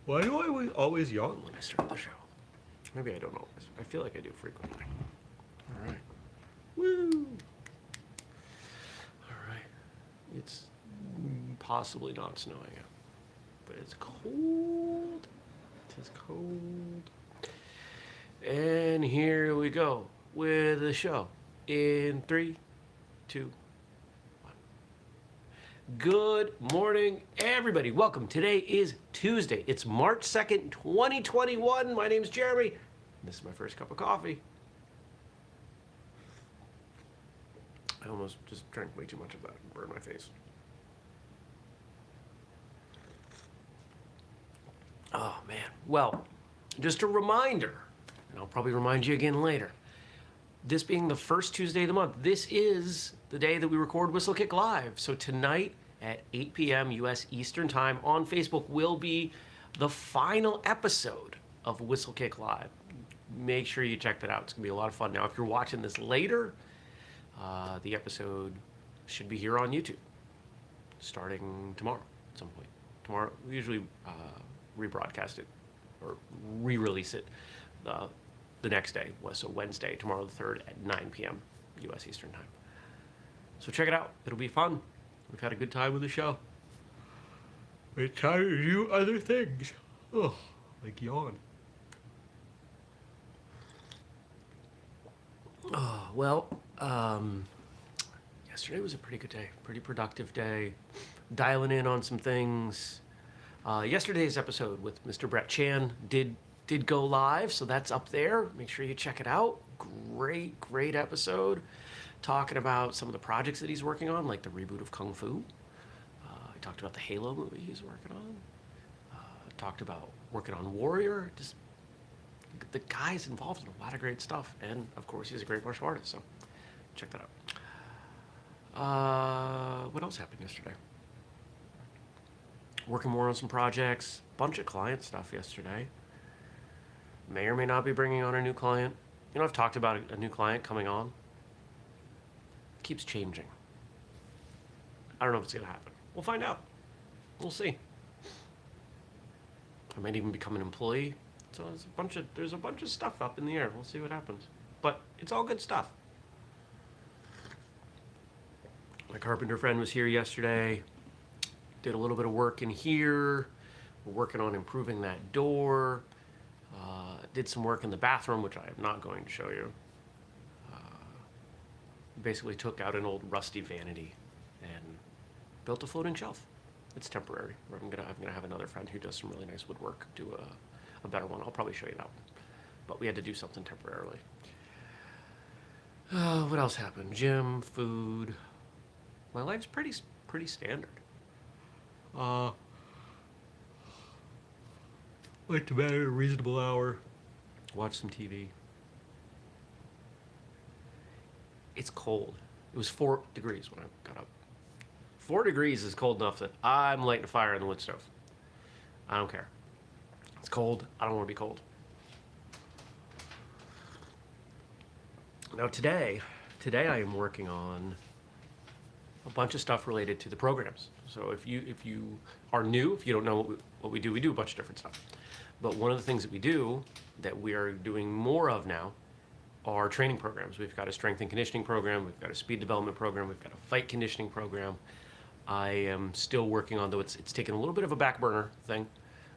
Why do I always yawn when I start the show? Maybe I don't always. I feel like I do frequently. All right. Woo! All right. It's possibly not snowing out, but it's cold. It is cold. And here we go with the show in 3, 2, 1. Good morning, everybody. Welcome. Today is Tuesday. It's March 2nd, 2021. My name's Jeremy. And this is my first cup of coffee. I almost just drank way too much of that and burned my face. Oh, man. Well, just a reminder, and I'll probably remind you again later, this being the first Tuesday of the month, this is the day that we record Whistlekick Live. So tonight at 8 p.m. U.S. Eastern Time on Facebook will be the final episode of Whistlekick Live. Make sure you check that out. It's going to be a lot of fun. Now, if you're watching this later, the episode should be here on YouTube starting tomorrow at some point. Tomorrow, we usually rebroadcast it or re-release it the next day, so Wednesday, tomorrow the 3rd at 9 p.m. U.S. Eastern Time. So check it out. It'll be fun. We've had a good time with the show. It's time to do other things. Oh, like yawn. Oh, well, yesterday was a pretty good day, pretty productive day. Dialing in on some things. Yesterday's episode with Mr. Brett Chan did go live, so that's up there. Make sure you check it out. Great episode. Talking about some of the projects that he's working on, like the reboot of Kung Fu. He talked about the Halo movie he's working on. Talked about working on Warrior. Just the guy's involved in a lot of great stuff, and of course he's a great martial artist. So check that out. What else happened yesterday? Working more on some projects. Bunch of client stuff yesterday. May or may not be bringing on a new client. You know, I've talked about a new client coming on. It keeps changing. I don't know if it's going to happen. We'll find out. We'll see. I might even become an employee. So there's a bunch of stuff up in the air. We'll see what happens. But it's all good stuff. My carpenter friend was here yesterday. Did a little bit of work in here. We're working on improving that door. Did some work in the bathroom, which I am not going to show you. Basically took out an old rusty vanity and built a floating shelf. It's temporary. I'm gonna have another friend who does some really nice woodwork do a better one. I'll probably show you that one. But we had to do something temporarily. What else happened? Gym, food. My life's pretty standard. Went to bed at a reasonable hour. Watched some TV. It's cold. It was 4 degrees when I got up. 4 degrees is cold enough that I'm lighting a fire in the wood stove. I don't care. It's cold. I don't want to be cold. Now today I am working on a bunch of stuff related to the programs. So if you are new, if you don't know what we do a bunch of different stuff. But one of the things that we do that we are doing more of now are training programs. We've got a strength and conditioning program, we've got a speed development program, we've got a fight conditioning program. I am still working on, though it's taken a little bit of a back burner thing,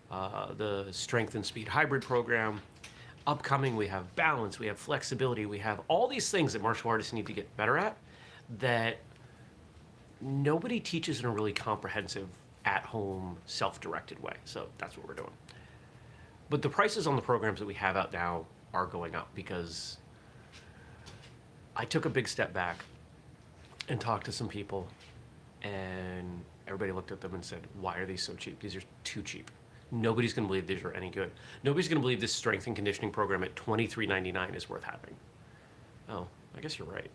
the strength and speed hybrid program. Upcoming, we have balance, we have flexibility, we have all these things that martial artists need to get better at that nobody teaches in a really comprehensive, at-home, self-directed way. So that's what we're doing. But the prices on the programs that we have out now are going up because I took a big step back and talked to some people, and everybody looked at them and said, why are these so cheap? These are too cheap. Nobody's going to believe these are any good. Nobody's going to believe this strength and conditioning program at $23.99 is worth having. Oh, I guess you're right.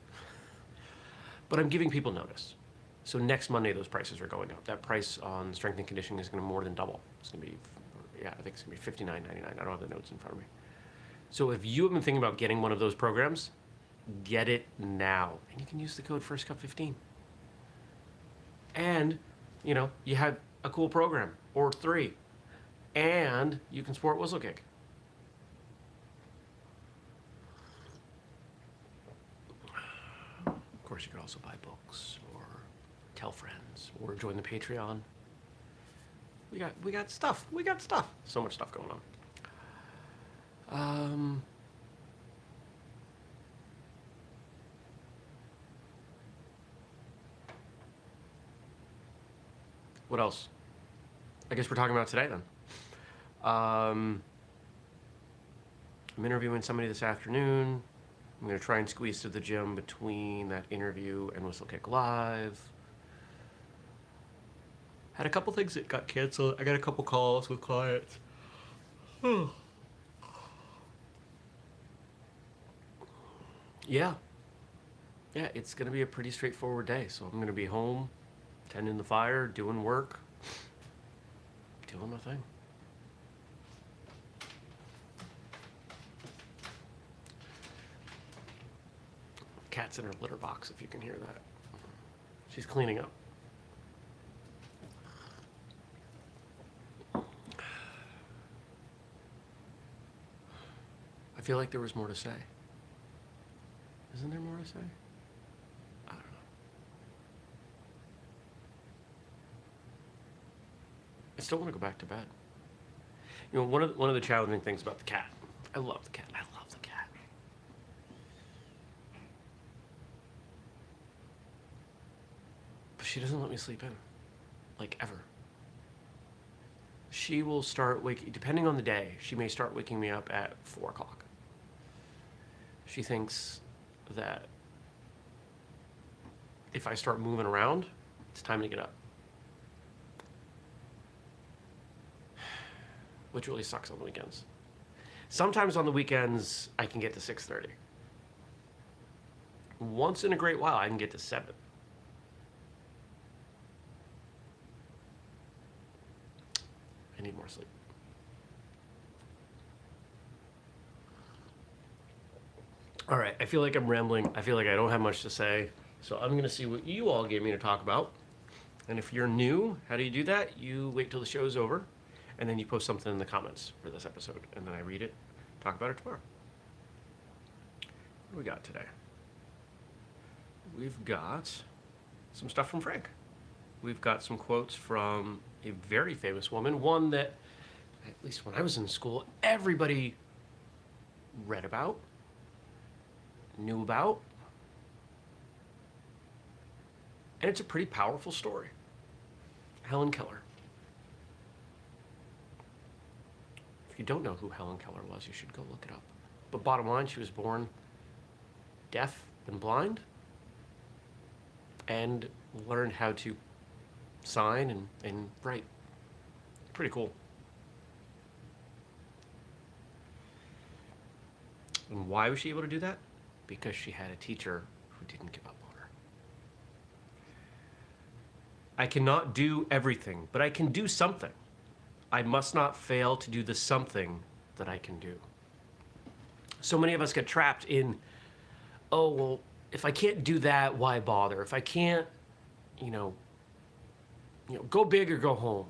But I'm giving people notice. So next Monday, those prices are going up. That price on strength and conditioning is going to more than double. It's going to be, I think it's going to be $59.99. I don't have the notes in front of me. So if you have been thinking about getting one of those programs, get it now. And you can use the code FIRSTCUP15. And, you have a cool program, or 3. and you can sport whistlekick. Of course, you could also buy books or tell friends or join the Patreon. We got stuff. We got stuff. So much stuff going on. What else? I guess we're talking about today then. I'm interviewing somebody this afternoon. I'm going to try and squeeze to the gym between that interview and Whistlekick Live. Had a couple things that got canceled. I got a couple calls with clients. Yeah. Yeah, it's going to be a pretty straightforward day. So I'm going to be home, tending the fire, doing work, doing my thing. Cat's in her litter box, if you can hear that. She's cleaning up. I feel like there was more to say. Isn't there more to say? I don't know. I still want to go back to bed. You know, one of the challenging things about the cat. I love the cat. I love the cat. But she doesn't let me sleep in, like ever. She will start waking, depending on the day, she may start waking me up at 4 o'clock. She thinks that if I start moving around, it's time to get up. Which really sucks on the weekends. Sometimes on the weekends, I can get to 6:30. Once in a great while, I can get to 7. I need more sleep. All right, I feel like I'm rambling. I feel like I don't have much to say. So I'm going to see what you all gave me to talk about. And if you're new, how do you do that? You wait till the show's over, and then you post something in the comments for this episode. And then I read it, talk about it tomorrow. What do we got today? We've got some stuff from Frank. We've got some quotes from a very famous woman, one that, at least when I was in school, everybody read about, knew about, and it's a pretty powerful story. Helen Keller. If you don't know who Helen Keller was, you should go look it up. But bottom line, she was born deaf and blind and learned how to sign and write. Pretty cool. And why was she able to do that? Because she had a teacher who didn't give up on her. I cannot do everything, but I can do something. I must not fail to do the something that I can do. So many of us get trapped in, oh, well, if I can't do that, why bother? If I can't, go big or go home.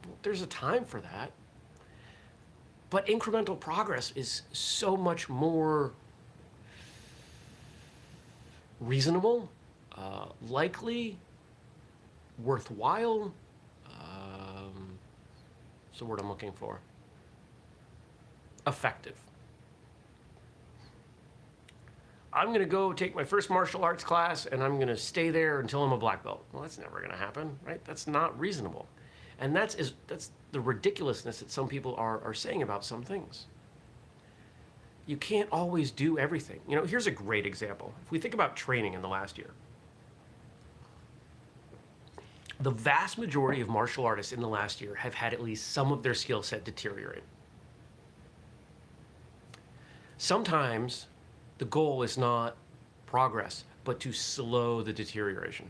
Well, there's a time for that. But incremental progress is so much more reasonable, likely, worthwhile. What's the word I'm looking for? Effective. I'm going to go take my first martial arts class and I'm going to stay there until I'm a black belt. Well, that's never going to happen, right? That's not reasonable. And that's the ridiculousness that some people are saying about some things. You can't always do everything. Here's a great example. If we think about training in the last year, the vast majority of martial artists in the last year have had at least some of their skill set deteriorate. Sometimes the goal is not progress, but to slow the deterioration.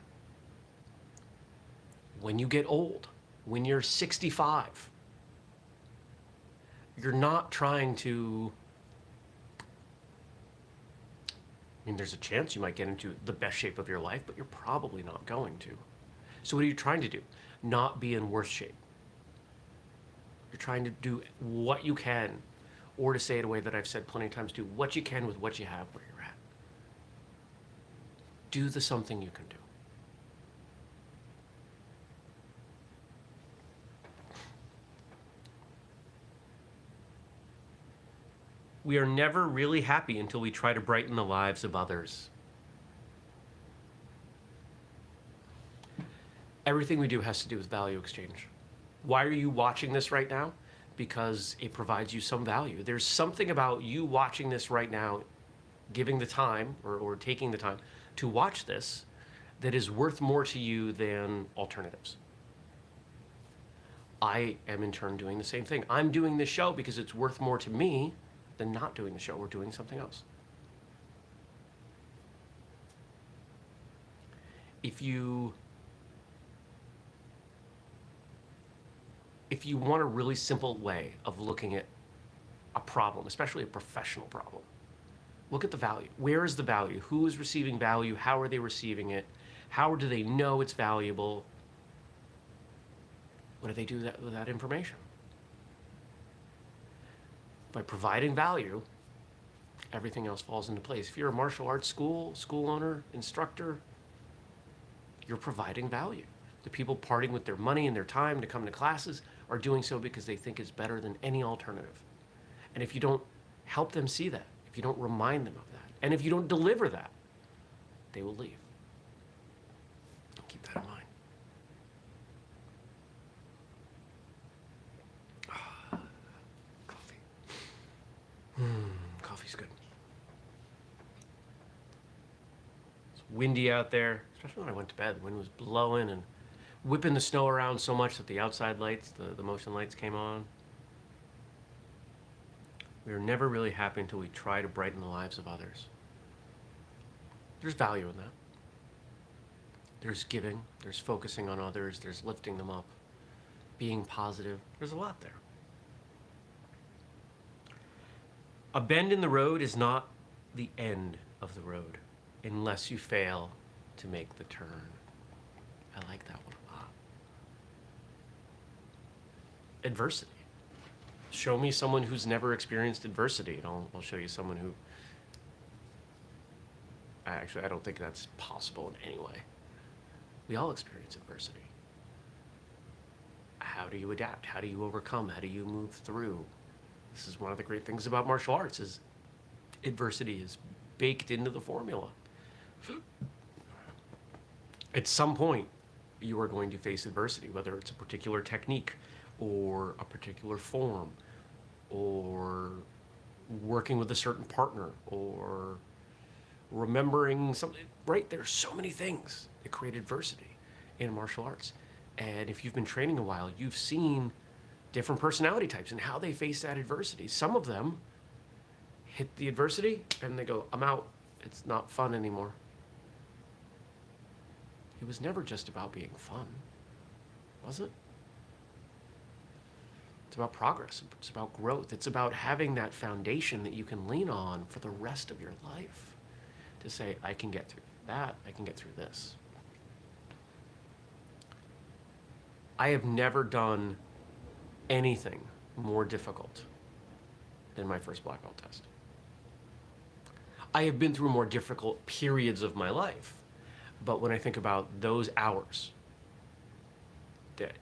When you get old, when you're 65, you're not trying to, there's a chance you might get into the best shape of your life, but you're probably not going to. So what are you trying to do? Not be in worse shape. You're trying to do what you can, or to say it a way that I've said plenty of times, do what you can with what you have where you're at. Do the something you can do. We are never really happy until we try to brighten the lives of others. Everything we do has to do with value exchange. Why are you watching this right now? Because it provides you some value. There's something about you watching this right now, giving the time or taking the time to watch this that is worth more to you than alternatives. I am in turn doing the same thing. I'm doing this show because it's worth more to me than not doing the show or doing something else. If you want a really simple way of looking at a problem, especially a professional problem, look at the value. Where is the value? Who is receiving value? How are they receiving it? How do they know it's valuable? What do they do with that information? By providing value, everything else falls into place. If you're a martial arts school owner, instructor, you're providing value. The people parting with their money and their time to come to classes are doing so because they think it's better than any alternative. And if you don't help them see that, if you don't remind them of that, and if you don't deliver that, they will leave. Keep that in mind. Coffee. Coffee's good. It's windy out there, especially when I went to bed. The wind was blowing and whipping the snow around so much that the outside lights, the motion lights came on. We are never really happy until we try to brighten the lives of others. There's value in that. There's giving, there's focusing on others, there's lifting them up, being positive. There's a lot there. A bend in the road is not the end of the road unless you fail to make the turn. I like that one a lot. Adversity. Show me someone who's never experienced adversity, and I'll show you someone who... Actually, I don't think that's possible in any way. We all experience adversity. How do you adapt? How do you overcome? How do you move through? This is one of the great things about martial arts, is adversity is baked into the formula. At some point, you are going to face adversity, whether it's a particular technique or a particular form or working with a certain partner or remembering something, right? There's so many things that create adversity in martial arts. And if you've been training a while, you've seen different personality types and how they face that adversity. Some of them hit the adversity and they go, I'm out. It's not fun anymore. It was never just about being fun, was it? It's about progress. It's about growth. It's about having that foundation that you can lean on for the rest of your life to say, I can get through that. I can get through this. I have never done anything more difficult than my first black belt test. I have been through more difficult periods of my life, but when I think about those hours,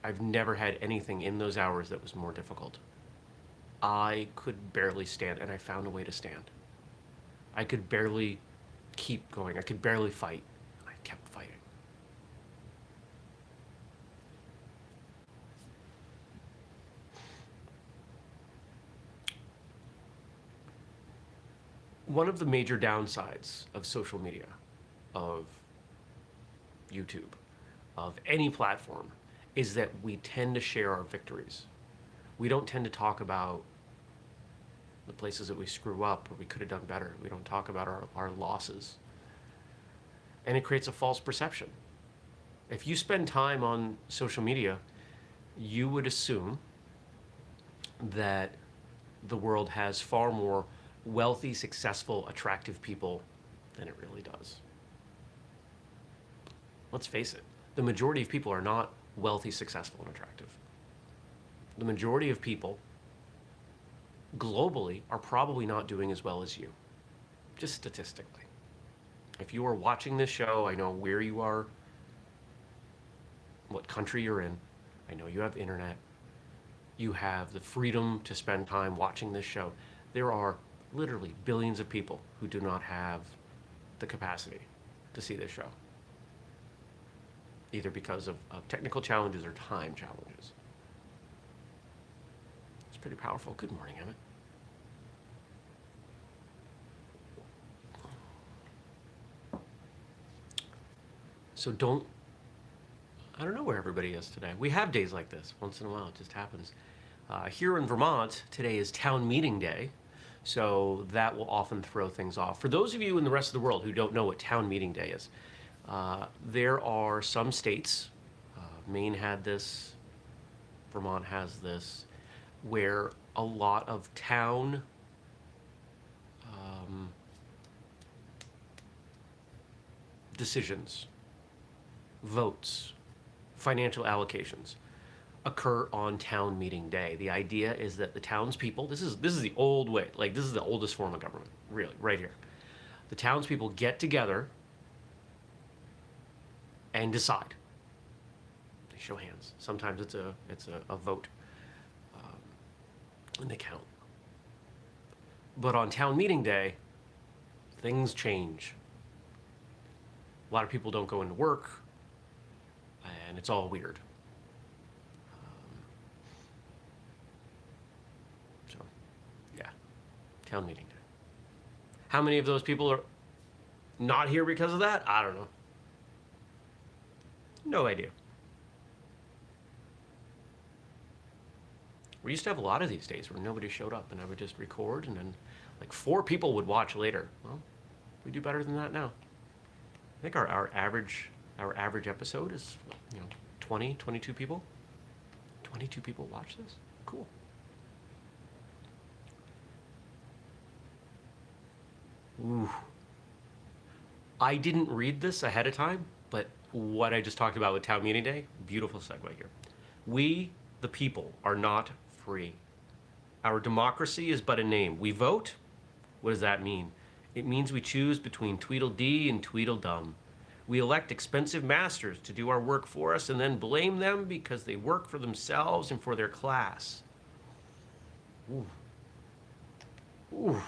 I've never had anything in those hours that was more difficult. I could barely stand, and I found a way to stand. I could barely keep going. I could barely fight. I kept fighting. One of the major downsides of social media, of YouTube, of any platform, is that we tend to share our victories. We don't tend to talk about the places that we screw up or we could have done better. We don't talk about our losses. And it creates a false perception. If you spend time on social media, you would assume that the world has far more wealthy, successful, attractive people than it really does. Let's face it, the majority of people are not wealthy, successful, and attractive. the majority of people globally are probably not doing as well as you, just statistically. If you are watching this show, I know where you are, what country you're in. I know you have internet. You have the freedom to spend time watching this show. There are literally billions of people who do not have the capacity to see this show, either because of technical challenges or time challenges. It's pretty powerful. Good morning, Emmett. So I don't know where everybody is today. We have days like this once in a while. It just happens. Here in Vermont, today is town meeting day, so that will often throw things off. For those of you in the rest of the world who don't know what town meeting day is, there are some states, Maine had this, Vermont has this, where a lot of town decisions, votes, financial allocations occur on town meeting day. The idea is that the townspeople, this is the old way, like this is the oldest form of government, really, right here. The townspeople get together and decide. They show hands. Sometimes it's a vote, and they count. But on town meeting day, things change. A lot of people don't go into work, and it's all weird. So, yeah, town meeting day. How many of those people are not here because of that? I don't know. No idea. We used to have a lot of these days where nobody showed up, and I would just record, and then like 4 people would watch later. Well, we do better than that now. I think our average episode is 20, 22 people. 22 people watch this. Cool. Ooh. I didn't read this ahead of time, but what I just talked about with town meeting day, beautiful segue here. We, the people, are not free. Our democracy is but a name. We vote. What does that mean? It means we choose between Tweedledee and Tweedledum. We elect expensive masters to do our work for us and then blame them because they work for themselves and for their class. Ooh. Ooh.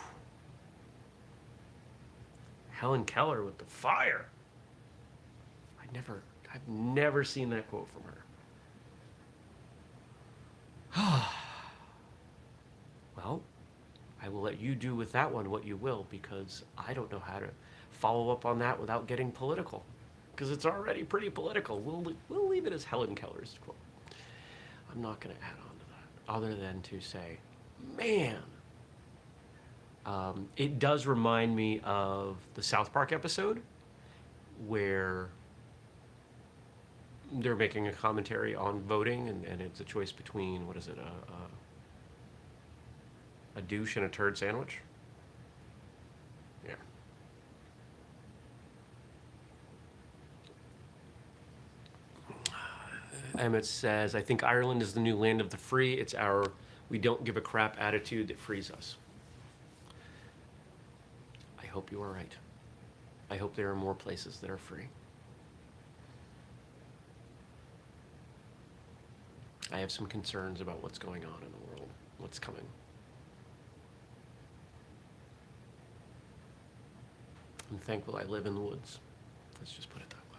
Helen Keller with the fire. I've never seen that quote from her. Well, I will let you do with that one what you will, because I don't know how to follow up on that without getting political, because it's already pretty political. We'll leave it as Helen Keller's quote. I'm not going to add on to that, other than to say, man, it does remind me of the South Park episode where they're making a commentary on voting, and it's a choice between, what is it, a douche and a turd sandwich? Yeah. Emmett says, I think Ireland is the new land of the free. It's our we don't give a crap attitude that frees us. I hope you are right. I hope there are more places that are free. I have some concerns about what's going on in the world, what's coming. I'm thankful I live in the woods. Let's just put it that way.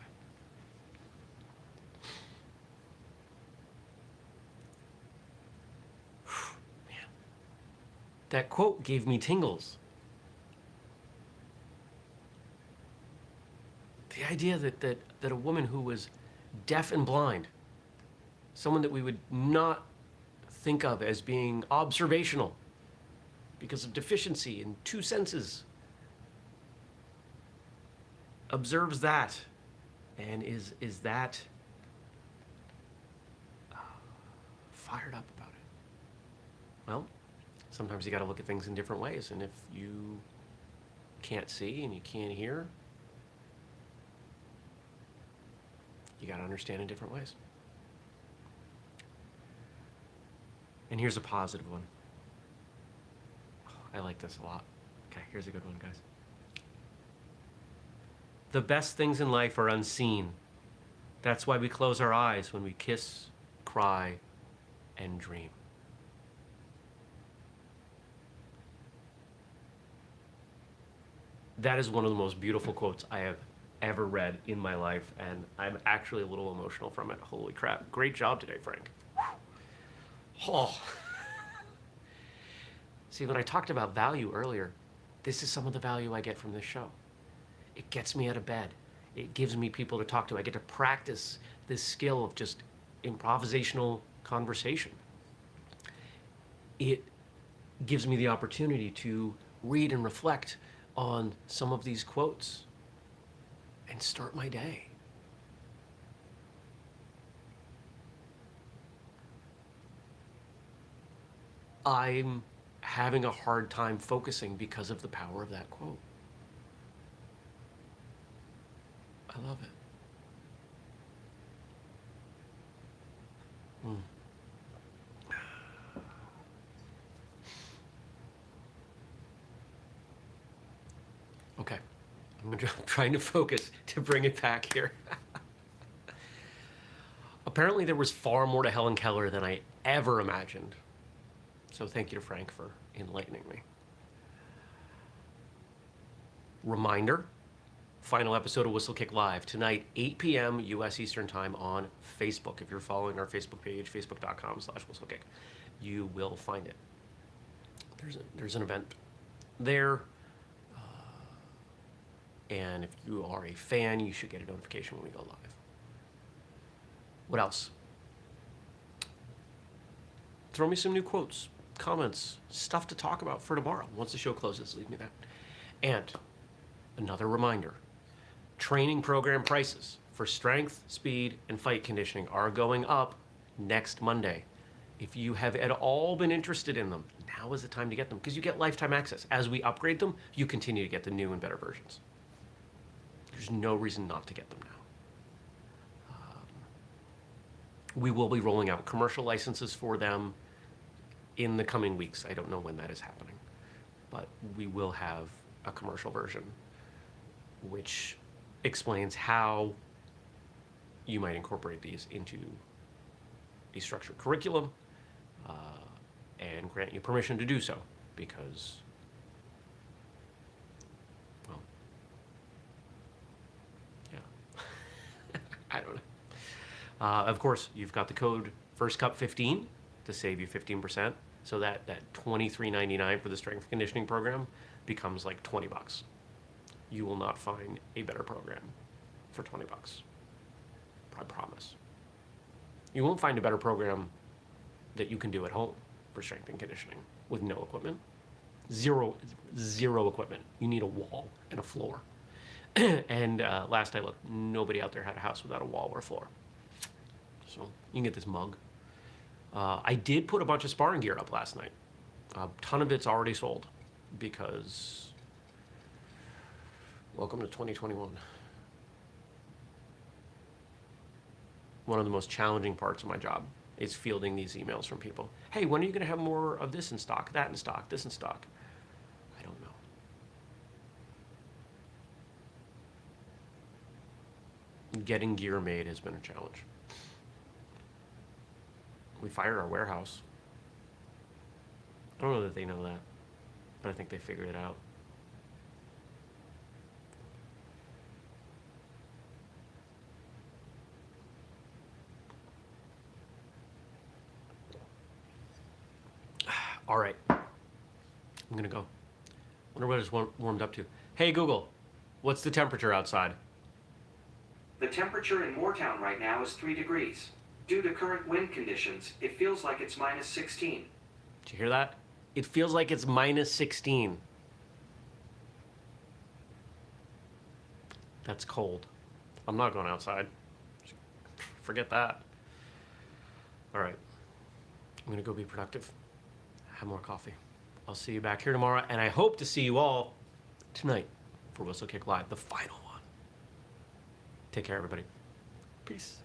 Man, that quote gave me tingles. The idea that a woman who was deaf and blind, someone that we would not think of as being observational because of deficiency in 2 senses, observes that and is that fired up about it. Well, sometimes you got to look at things in different ways, and if you can't see and you can't hear, you got to understand in different ways. And here's a positive one. I like this a lot. Okay, here's a good one, guys. The best things in life are unseen. That's why we close our eyes when we kiss, cry, and dream. That is one of the most beautiful quotes I have ever read in my life, and I'm actually a little emotional from it. Holy crap. Great job today, Frank. Oh. See, when I talked about value earlier, this is some of the value I get from this show. It gets me out of bed. It gives me people to talk to. I get to practice this skill of just improvisational conversation. It gives me the opportunity to read and reflect on some of these quotes and start my day. I'm having a hard time focusing because of the power of that quote. I love it. Okay, I'm trying to focus to bring it back here. Apparently there was far more to Helen Keller than I ever imagined. So thank you to Frank for enlightening me. Reminder, final episode of Whistlekick Live tonight, 8 p.m. U.S. Eastern Time on Facebook. If you're following our Facebook page, facebook.com/whistlekick, you will find it. There's an event there. And if you are a fan, you should get a notification when we go live. What else? Throw me some new quotes, comments, stuff to talk about for tomorrow. Once the show closes, leave me that. And another reminder, training program prices for strength, speed, and fight conditioning are going up next Monday. If you have at all been interested in them, now is the time to get them because you get lifetime access. As we upgrade them, you continue to get the new and better versions. There's no reason not to get them now. We will be rolling out commercial licenses for them in the coming weeks. I don't know when that is happening, but we will have a commercial version which explains how you might incorporate these into a structured curriculum and grant you permission to do so because, well, yeah, I don't know. Of course, you've got the code FIRSTCUP15 to save you 15%. So that $23.99 for the strength conditioning program becomes like $20. You will not find a better program for $20. I promise. You won't find a better program that you can do at home for strength and conditioning with no equipment. Zero equipment. You need a wall and a floor. And last I looked, nobody out there had a house without a wall or a floor. So you can get this mug. I did put a bunch of sparring gear up last night. A ton of it's already sold because welcome to 2021. One of the most challenging parts of my job is fielding these emails from people. Hey, when are you going to have more of this in stock, that in stock, this in stock? I don't know. Getting gear made has been a challenge. We fired our warehouse. I don't know that they know that, but I think they figured it out. All right, I'm gonna go. Wonder what it's warmed up to. Hey Google, what's the temperature outside? The temperature in Moortown right now is 3 degrees. Due to current wind conditions, it feels like it's minus 16. Did you hear that? It feels like it's minus 16. That's cold. I'm not going outside. Forget that. All right. I'm going to go be productive. Have more coffee. I'll see you back here tomorrow, and I hope to see you all tonight for Whistlekick Live, the final one. Take care, everybody. Peace.